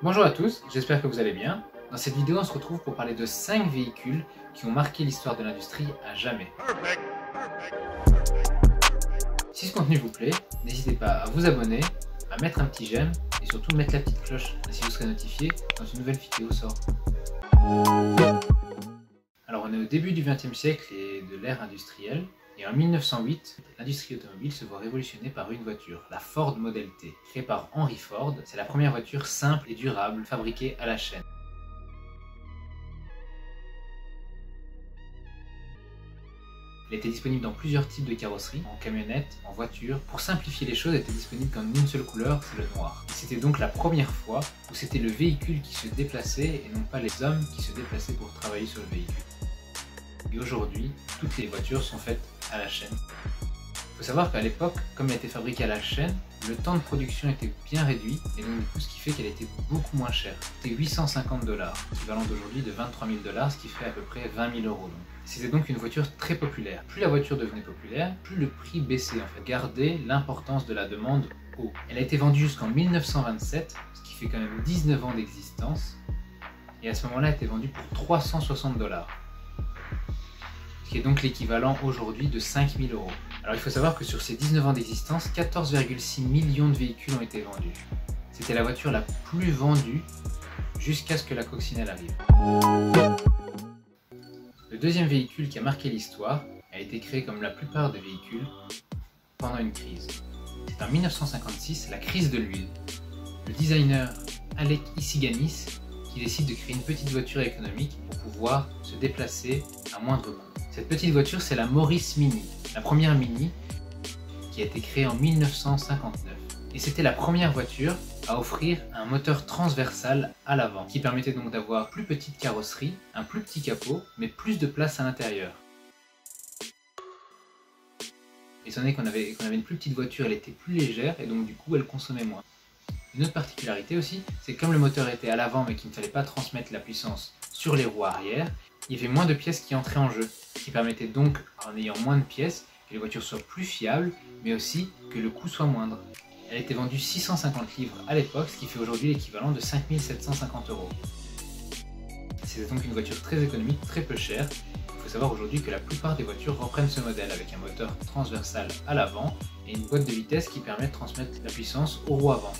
Bonjour à tous, j'espère que vous allez bien. Dans cette vidéo, on se retrouve pour parler de 5 véhicules qui ont marqué l'histoire de l'industrie à jamais. Si ce contenu vous plaît, n'hésitez pas à vous abonner, à mettre un petit j'aime et surtout mettre la petite cloche, ainsi vous serez notifié quand une nouvelle vidéo sort. Alors on est au début du XXe siècle et de l'ère industrielle. Et en 1908, l'industrie automobile se voit révolutionnée par une voiture, la Ford Model T. Créée par Henry Ford, c'est la première voiture simple et durable fabriquée à la chaîne. Elle était disponible dans plusieurs types de carrosseries, en camionnette, en voiture. Pour simplifier les choses, elle était disponible qu'en une seule couleur, c'est le noir. C'était donc la première fois où c'était le véhicule qui se déplaçait et non pas les hommes qui se déplaçaient pour travailler sur le véhicule. Et aujourd'hui, toutes les voitures sont faites à la chaîne. Il faut savoir qu'à l'époque, comme elle était fabriquée à la chaîne, le temps de production était bien réduit et donc du coup ce qui fait qu'elle était beaucoup moins chère. C'était 850 $, équivalent d'aujourd'hui de 23 000 $, ce qui fait à peu près 20 000 €. C'était donc une voiture très populaire. Plus la voiture devenait populaire, plus le prix baissait en fait. Gardait l'importance de la demande haut. Elle a été vendue jusqu'en 1927, ce qui fait quand même 19 ans d'existence. Et à ce moment-là, elle était vendue pour 360 $. Ce qui est donc l'équivalent aujourd'hui de 5 000 €. Alors il faut savoir que sur ces 19 ans d'existence, 14,6 millions de véhicules ont été vendus. C'était la voiture la plus vendue jusqu'à ce que la coccinelle arrive. Le deuxième véhicule qui a marqué l'histoire a été créé comme la plupart des véhicules pendant une crise. C'est en 1956, la crise de l'huile. Le designer Alec Issiganis qui décide de créer une petite voiture économique pour pouvoir se déplacer à moindre coût. Cette petite voiture, c'est la Morris Mini, la première Mini qui a été créée en 1959. Et c'était la première voiture à offrir un moteur transversal à l'avant, qui permettait donc d'avoir plus petite carrosserie, un plus petit capot, mais plus de place à l'intérieur. Étant donné qu'on avait une plus petite voiture, elle était plus légère et donc du coup elle consommait moins. Une autre particularité aussi, c'est que comme le moteur était à l'avant mais qu'il ne fallait pas transmettre la puissance sur les roues arrière, il y avait moins de pièces qui entraient en jeu, ce qui permettait donc, en ayant moins de pièces, que les voitures soient plus fiables, mais aussi que le coût soit moindre. Elle était vendue 650 livres à l'époque, ce qui fait aujourd'hui l'équivalent de 5 750 €. C'était donc une voiture très économique, très peu chère. Il faut savoir aujourd'hui que la plupart des voitures reprennent ce modèle avec un moteur transversal à l'avant et une boîte de vitesse qui permet de transmettre la puissance aux roues avant.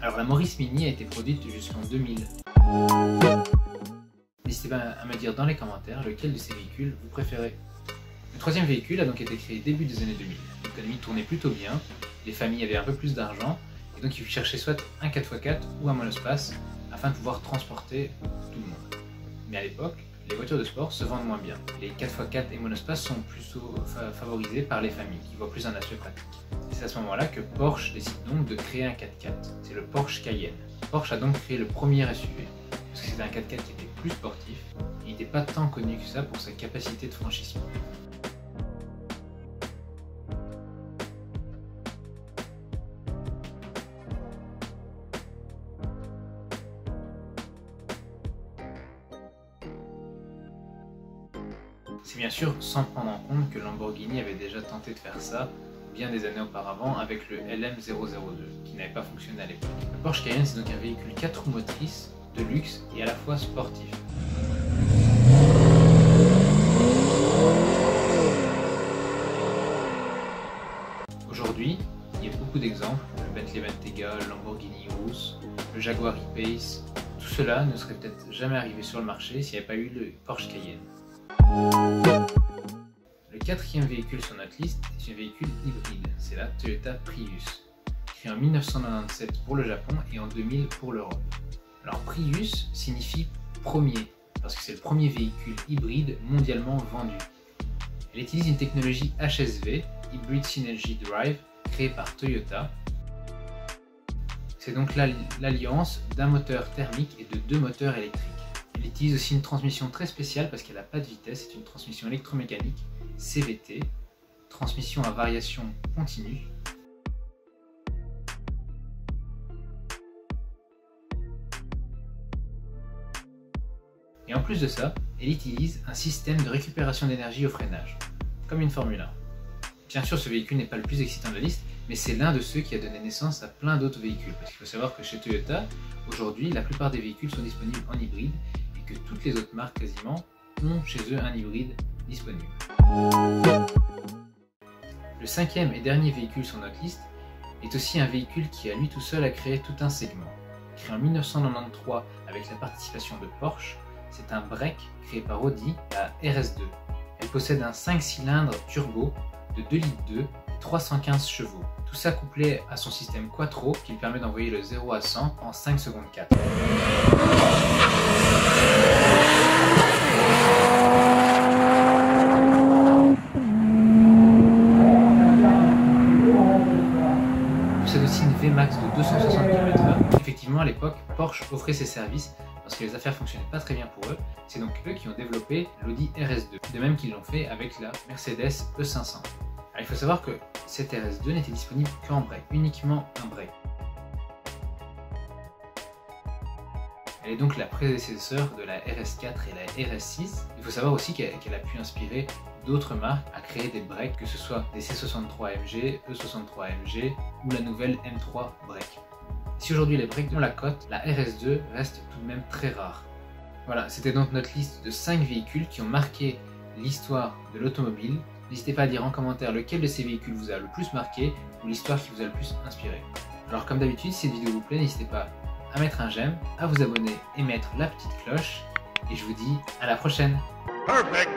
Alors la Morris Mini a été produite jusqu'en 2000. N'hésitez pas à me dire dans les commentaires lequel de ces véhicules vous préférez. Le troisième véhicule a donc été créé début des années 2000. L'économie tournait plutôt bien, les familles avaient un peu plus d'argent, et donc ils cherchaient soit un 4x4 ou un monospace afin de pouvoir transporter tout le monde. Mais à l'époque, les voitures de sport se vendent moins bien. Les 4x4 et monospaces sont plutôt favorisés par les familles qui voient plus un aspect pratique. Et c'est à ce moment-là que Porsche décide donc de créer un 4x4. C'est le Porsche Cayenne. Porsche a donc créé le premier SUV, parce que c'était un 4x4 qui était plus sportif, et il n'était pas tant connu que ça pour sa capacité de franchissement. C'est bien sûr sans prendre en compte que Lamborghini avait déjà tenté de faire ça bien des années auparavant avec le LM002 qui n'avait pas fonctionné à l'époque. Le Porsche Cayenne, c'est donc un véhicule 4 roues motrices de luxe et à la fois sportif. Aujourd'hui, il y a beaucoup d'exemples, le Bentley Bentayga, le Lamborghini Urus, le Jaguar E-Pace. Tout cela ne serait peut-être jamais arrivé sur le marché s'il n'y avait pas eu le Porsche Cayenne. Le quatrième véhicule sur notre liste est un véhicule hybride, c'est la Toyota Prius, créée en 1997 pour le Japon et en 2000 pour l'Europe. Alors Prius signifie premier, parce que c'est le premier véhicule hybride mondialement vendu. Elle utilise une technologie HSV, Hybrid Synergy Drive, créée par Toyota. C'est donc l'alliance d'un moteur thermique et de 2 moteurs électriques. Elle utilise aussi une transmission très spéciale parce qu'elle n'a pas de vitesse, c'est une transmission électromécanique, CVT, transmission à variation continue. Et en plus de ça, elle utilise un système de récupération d'énergie au freinage, comme une Formule 1. Bien sûr, ce véhicule n'est pas le plus excitant de la liste, mais c'est l'un de ceux qui a donné naissance à plein d'autres véhicules. Parce qu'il faut savoir que chez Toyota, aujourd'hui, la plupart des véhicules sont disponibles en hybride et que toutes les autres marques quasiment ont chez eux un hybride disponible. Le cinquième et dernier véhicule sur notre liste est aussi un véhicule qui à lui tout seul a créé tout un segment. Créé en 1993 avec la participation de Porsche, c'est un break créé par Audi, la RS2. Elle possède un 5 cylindres turbo de 2,2 litres et 315 chevaux. Tout ça couplé à son système Quattro qui lui permet d'envoyer le 0 à 100 en 5 secondes 4. C'est aussi une VMAX de 260 km/h. Effectivement, à l'époque, Porsche offrait ses services parce que les affaires fonctionnaient pas très bien pour eux. C'est donc eux qui ont développé l'Audi RS2, de même qu'ils l'ont fait avec la Mercedes E500. Alors, il faut savoir que cette RS2 n'était disponible qu'en break, uniquement un break. Elle est donc la prédécesseur de la RS4 et la RS6. Il faut savoir aussi qu'elle a pu inspirer d'autres marques à créer des breaks, que ce soit des C63 AMG, E63 AMG ou la nouvelle M3 break. Si aujourd'hui les breaks ont la cote, la RS2 reste tout de même très rare. Voilà, c'était donc notre liste de 5 véhicules qui ont marqué l'histoire de l'automobile. N'hésitez pas à dire en commentaire lequel de ces véhicules vous a le plus marqué ou l'histoire qui vous a le plus inspiré. Alors comme d'habitude, si cette vidéo vous plaît, n'hésitez pas à mettre un j'aime, à vous abonner et mettre la petite cloche. Et je vous dis à la prochaine. Perfect.